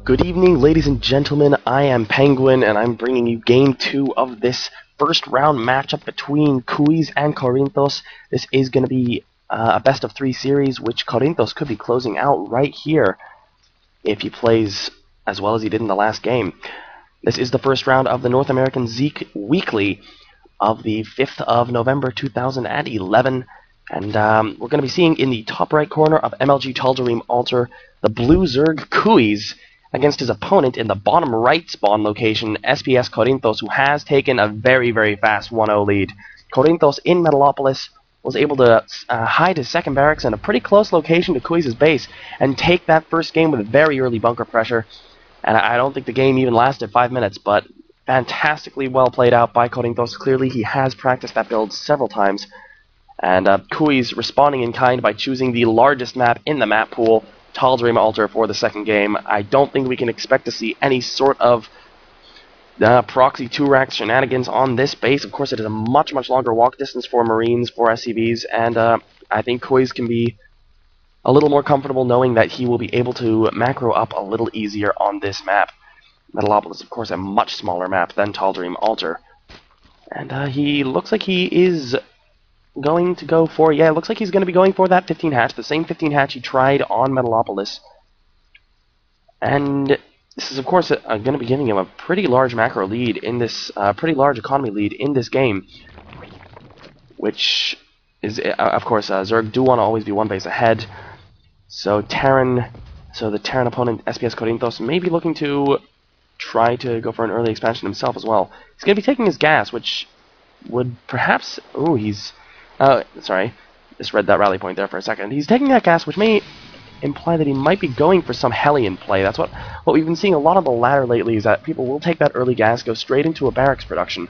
Good evening, ladies and gentlemen. I am Penguin, and I'm bringing you Game 2 of this first round matchup between Kuyzz and Corinthos. This is going to be a best-of-3 series, which Corinthos could be closing out right here if he plays as well as he did in the last game. This is the first round of the North American Zeke Weekly of the 5th of November 2011. And we're going to be seeing in the top right corner of MLG Tal'Darim Alter the blue Zerg Kuyzz against his opponent in the bottom right spawn location, sPsCorinthos, who has taken a very, very fast 1-0 lead. Corinthos in Metalopolis was able to hide his second barracks in a pretty close location to Kuyz's base and take that first game with very early bunker pressure. And I don't think the game even lasted 5 minutes, but fantastically well played out by Corinthos. Clearly he has practiced that build several times. And Kuyzz responding in kind by choosing the largest map in the map pool, Tal'Darim Alter, for the second game. I don't think we can expect to see any sort of proxy 2-rack shenanigans on this base. Of course, it is a much, much longer walk distance for Marines, for SCVs, and I think Kuyzz can be a little more comfortable knowing that he will be able to macro up a little easier on this map. Metalopolis, of course, a much smaller map than Tal'Darim Alter. And he looks like he is going to go for, it looks like he's going to be going for that 15 hatch, the same 15 hatch he tried on Metalopolis. And this is, of course, going to be giving him a pretty large macro lead in this, pretty large economy lead in this game, which is, of course, Zerg do want to always be one base ahead. So the Terran opponent, sPsCorinthos, may be looking to try to go for an early expansion himself as well. He's going to be taking his gas, which would perhaps, sorry, just read that rally point there for a second. He's taking that gas, which may imply that he might be going for some Hellion play. That's what we've been seeing a lot of the latter lately, is that people will take that early gas, go straight into a barracks production,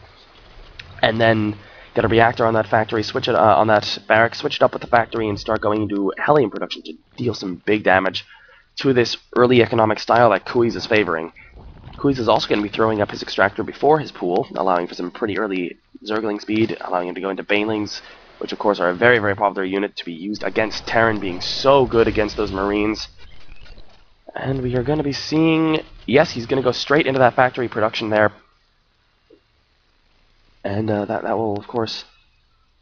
and then get a reactor on that factory, switch it on that barracks, switch it up with the factory, and start going into Hellion production to deal some big damage to this early economic style that Kuyzz is favoring. Kuyzz is also going to be throwing up his extractor before his pool, allowing for some pretty early Zergling speed, allowing him to go into Banelings, which of course are a very, very popular unit to be used against Terran, being so good against those Marines. And we are going to be seeing, yes, he's going to go straight into that factory production there. And that will, of course,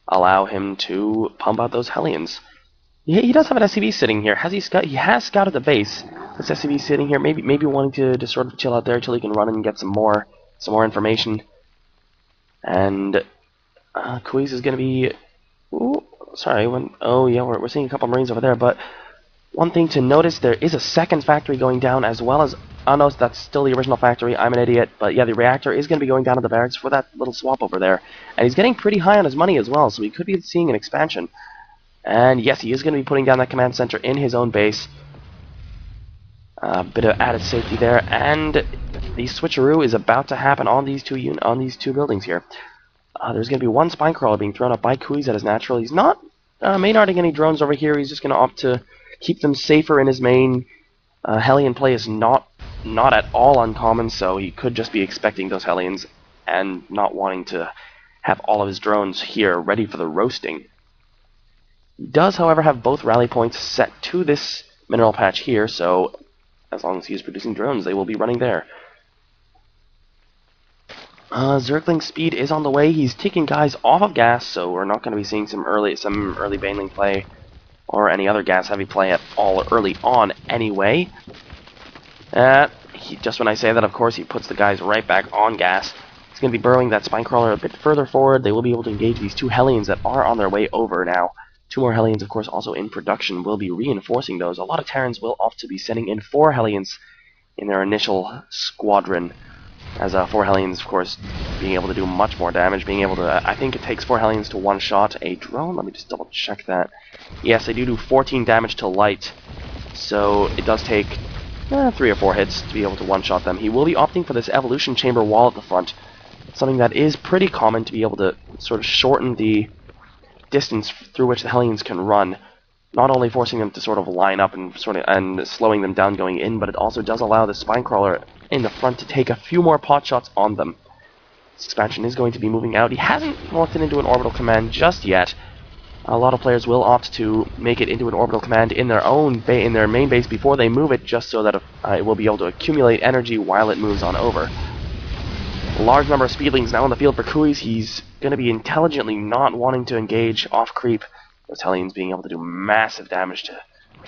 allow him to pump out those Hellions. He does have an SCV sitting here. He has scouted the base. This SCV sitting here, maybe wanting to just sort of chill out there until he can run and get some more information. And Kuyzz is going to be, we're seeing a couple Marines over there. But one thing to notice, there is a second factory going down, as well as, oh no, that's still the original factory. I'm an idiot. But yeah, the reactor is going to be going down to the barracks for that little swap over there. And he's getting pretty high on his money as well, so he could be seeing an expansion. And yes, he is going to be putting down that command center in his own base. A bit of added safety there, and the switcheroo is about to happen on these two buildings here. There's going to be one spine crawler being thrown up by Kuyzz at his natural. He's not maynarding any drones over here. He's just going to opt to keep them safer in his main. Hellion play is not at all uncommon, so he could just be expecting those Hellions and not wanting to have all of his drones here ready for the roasting. He does, however, have both rally points set to this mineral patch here, so as long as he is producing drones, they will be running there. Zergling speed is on the way. He's taking guys off of gas, so we're not going to be seeing some early Baneling play or any other gas-heavy play at all early on anyway. Just when I say that, of course, he puts the guys right back on gas. He's going to be burrowing that spine crawler a bit further forward. They will be able to engage these two Hellions that are on their way over now. Two more Hellions, of course, also in production, will be reinforcing those. A lot of Terrans will opt to be sending in 4 Hellions in their initial squadron, as 4 Hellions, of course, being able to do much more damage, being able to, I think it takes 4 Hellions to one-shot a drone. Let me just double-check that. Yes, they do 14 damage to light, so it does take 3 or 4 hits to be able to one-shot them. He will be opting for this evolution chamber wall at the front, something that is pretty common to be able to sort of shorten the distance through which the Hellions can run, not only forcing them to sort of line up and slowing them down going in, but it also does allow the spine crawler in the front to take a few more pot shots on them. This expansion is going to be moving out. He hasn't morphed it into an orbital command just yet, A lot of players will opt to make it into an orbital command in their own in their main base before they move it, just so that it will be able to accumulate energy while it moves on over. A large number of speedlings now on the field for Kuyzz. He's going to be intelligently not wanting to engage off creep. Those Hellions being able to do massive damage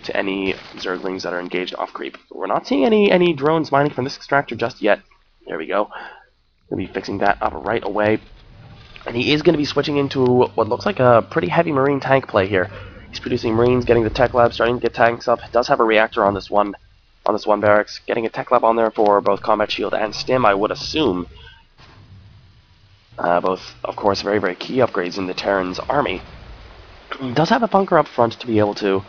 to any Zerglings that are engaged off creep. We're not seeing any drones mining from this extractor just yet. There we go. Going to be fixing that up right away. And he is going to be switching into what looks like a pretty heavy marine tank play here. He's producing marines, getting the tech lab, starting to get tanks up. Does have a reactor on this one barracks. Getting a tech lab on there for both combat shield and stim, I would assume. Both, of course, very, very key upgrades in the Terran's army. He does have a bunker up front to be able to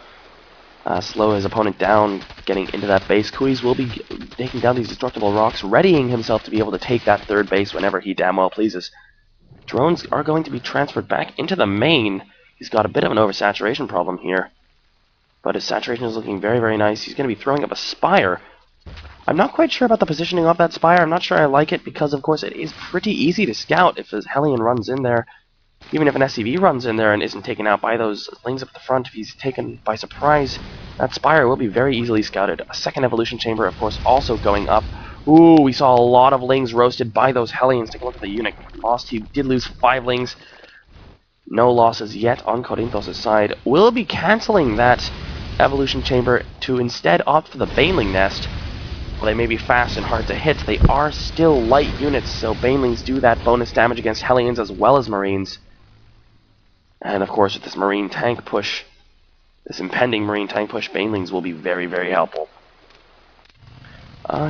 slow his opponent down, getting into that base. Kuyzz will be taking down these destructible rocks, readying himself to be able to take that third base whenever he damn well pleases. Drones are going to be transferred back into the main. He's got a bit of an oversaturation problem here, but his saturation is looking very, very nice. He's going to be throwing up a spire. I'm not quite sure about the positioning of that spire. I'm not sure I like it because, of course, it is pretty easy to scout if a Hellion runs in there. Even if an SCV runs in there and isn't taken out by those things up at the front, if he's taken by surprise, that spire will be very easily scouted. A second evolution chamber, of course, also going up. Ooh, we saw a lot of lings roasted by those Hellions. Take a look at the unit lost. He did lose 5 lings. No losses yet on Corinthos' side. Will be canceling that evolution chamber to instead opt for the Baneling nest. While they may be fast and hard to hit, they are still light units, so Banelings do that bonus damage against Hellions as well as Marines. And of course, with this Marine tank push, this impending Marine tank push, Banelings will be very, very helpful.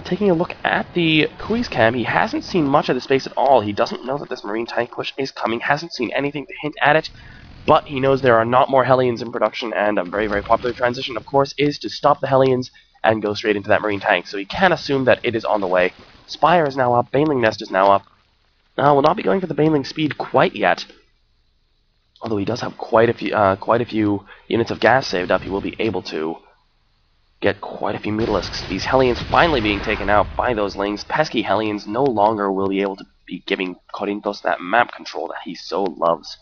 Taking a look at the Kuyzz cam, he hasn't seen much of the space at all. He doesn't know that this Marine tank push is coming, hasn't seen anything to hint at it, but he knows there are not more Hellions in production, and a very, very popular transition, of course, is to stop the Hellions and go straight into that Marine tank, so he can assume that it is on the way. Spire is now up, Baneling nest is now up. Will not be going for the Baneling speed quite yet, although he does have quite a few units of gas saved up. He will be able to get quite a few Mutalisks. These Hellions finally being taken out by those lings. Pesky Hellions no longer will be able to be giving Corinthos that map control that he so loves.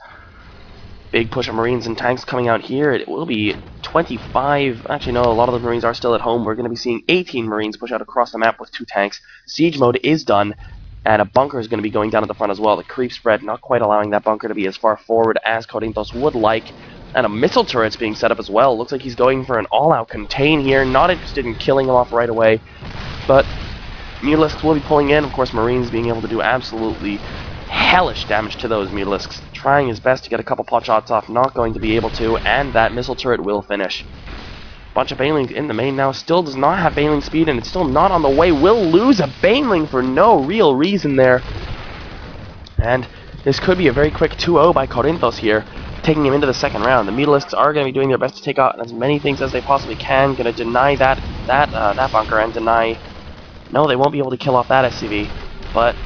Big push of Marines and tanks coming out here. It will be 25. Actually, no, a lot of the Marines are still at home. We're going to be seeing 18 Marines push out across the map with 2 tanks. Siege mode is done, and a bunker is going to be going down at the front as well. The creep spread not quite allowing that bunker to be as far forward as Corinthos would like. And a missile turret's being set up as well. Looks like he's going for an all-out contain here. Not interested in killing him off right away. But Mutalisks will be pulling in. Of course, Marines being able to do absolutely hellish damage to those Mutalisks. Trying his best to get a couple pot shots off. Not going to be able to. And that missile turret will finish. Bunch of Banelings in the main now. Still does not have Baneling speed. And it's still not on the way. Will lose a Baneling for no real reason there. And this could be a very quick 2-0 by Corinthos here, taking him into the second round. The Mutalisks are going to be doing their best to take out as many things as they possibly can. Going to deny that bunker and deny... No, they won't be able to kill off that SCV. But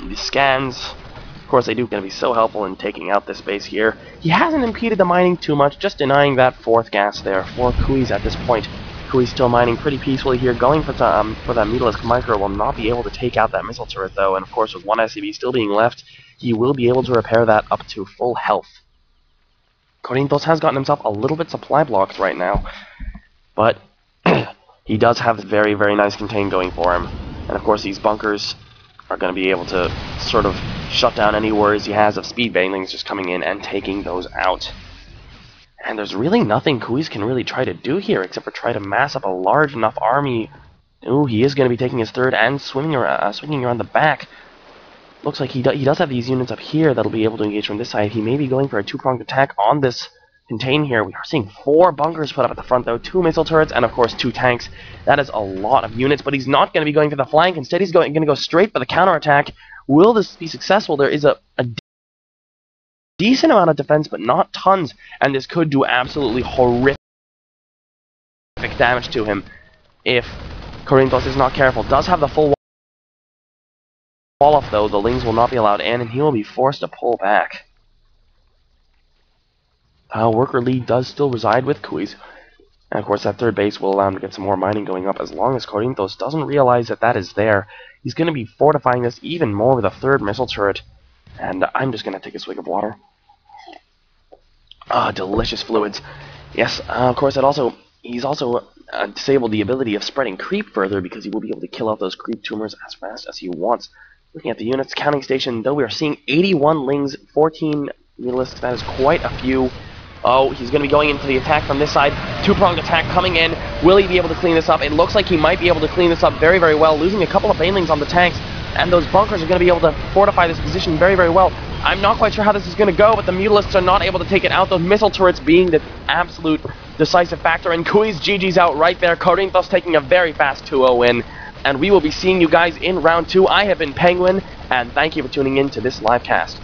the scans, of course, they do going to be so helpful in taking out this base here. He hasn't impeded the mining too much, just denying that 4th gas there for Kuyzz at this point. Kuyzz still mining pretty peacefully here, going for that Mutalisk micro. Will not be able to take out that missile turret though, and of course with 1 SCV still being left, he will be able to repair that up to full health. Corinthos has gotten himself a little bit supply blocked right now, but he does have very, very nice contain going for him. And of course these bunkers are going to be able to sort of shut down any worries he has of speed Banelings just coming in and taking those out. And there's really nothing Kuyzz can really try to do here except for try to mass up a large enough army. Ooh, he is going to be taking his third and swinging around the back. Looks like he does have these units up here that'll be able to engage from this side. He may be going for a 2-pronged attack on this contain here. We are seeing 4 bunkers put up at the front, though. 2 missile turrets and, of course, 2 tanks. That is a lot of units, but he's not going to be going for the flank. Instead, he's going to go straight for the counterattack. Will this be successful? There is a decent amount of defense, but not tons, and this could do absolutely horrific damage to him if Corinthos is not careful. Does have the full wall off, though. The lings will not be allowed in, and he will be forced to pull back. Worker lead does still reside with Kuyzz, and of course that third base will allow him to get some more mining going up. As long as Corinthos doesn't realize that that is there, he's going to be fortifying this even more with a 3rd missile turret. And I'm just going to take a swig of water. Ah, delicious fluids. Yes, of course, he's also disabled the ability of spreading creep further because he will be able to kill out those creep tumors as fast as he wants. Looking at the units counting station, though we are seeing 81 lings, 14 mutalisks, that is quite a few. Oh, he's going to be going into the attack from this side. Two-pronged attack coming in. Will he be able to clean this up? It looks like he might be able to clean this up very, very well, losing a couple of banelings on the tanks, and those bunkers are going to be able to fortify this position very, very well. I'm not quite sure how this is going to go, but the mutalisks are not able to take it out, those missile turrets being the absolute decisive factor, and Kuyzz GG's out right there. Corinthos taking a very fast 2-0 win, and we will be seeing you guys in round 2. I have been Penguin, and thank you for tuning in to this live cast.